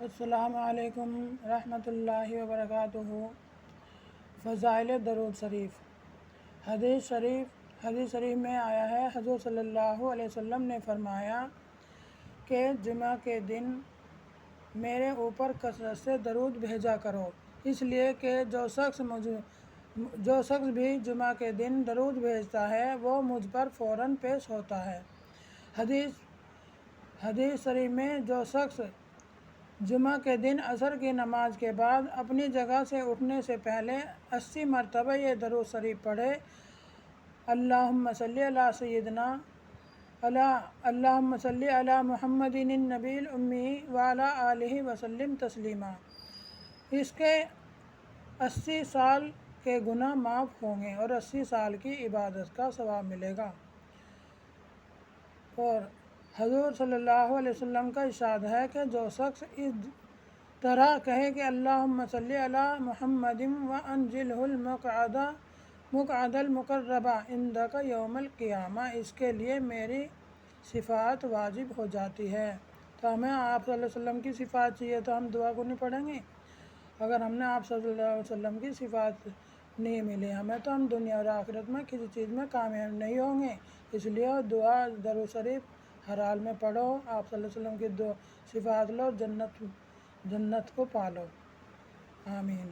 السلام علیکم رحمۃ اللہ وبرکاتہ۔ فضائل درود شریف۔ حدیث شریف میں آیا ہے، حضور صلی اللہ علیہ وسلم نے فرمایا کہ جمعہ کے دن میرے اوپر کثرت سے درود بھیجا کرو، اس لیے کہ جو شخص بھی جمعہ کے دن درود بھیجتا ہے وہ مجھ پر فوراً پیش ہوتا ہے۔ حدیث شریف میں جو شخص جمعہ کے دن عصر کی نماز کے بعد اپنی جگہ سے اٹھنے سے پہلے 80 مرتبہ یہ درود شریف پڑھے، اللہم صلی علی سیدنا اللہم صلی علی محمد النبی الامی وعلی آلہ وسلم تسلیما، اس کے 80 سال کے گناہ معاف ہوں گے اور 80 سال کی عبادت کا ثواب ملے گا۔ اور حضور صلی اللہ علیہ وسلم کا ارشاد ہے کہ جو شخص اس طرح کہے کہ اللہم صلی علی محمد وانزلہ المقعد المقرب عندک یوم القیامہ، اس کے لیے میری شفاعت واجب ہو جاتی ہے۔ تو ہمیں آپ صلی اللہ علیہ وسلم کی شفاعت چاہیے تو ہم دعا کو نہیں پڑھیں گے؟ اگر ہم نے آپ صلی اللہ علیہ وسلم کی شفاعت نہیں ملی ہمیں تو ہم دنیا اور آخرت میں کسی چیز میں کامیاب نہیں ہوں گے۔ اس لیے دعا درود شریف ہر حال میں پڑھو، آپ صلی اللہ علیہ وسلم کی شفاعت لو، جنت کو پالو۔ آمین۔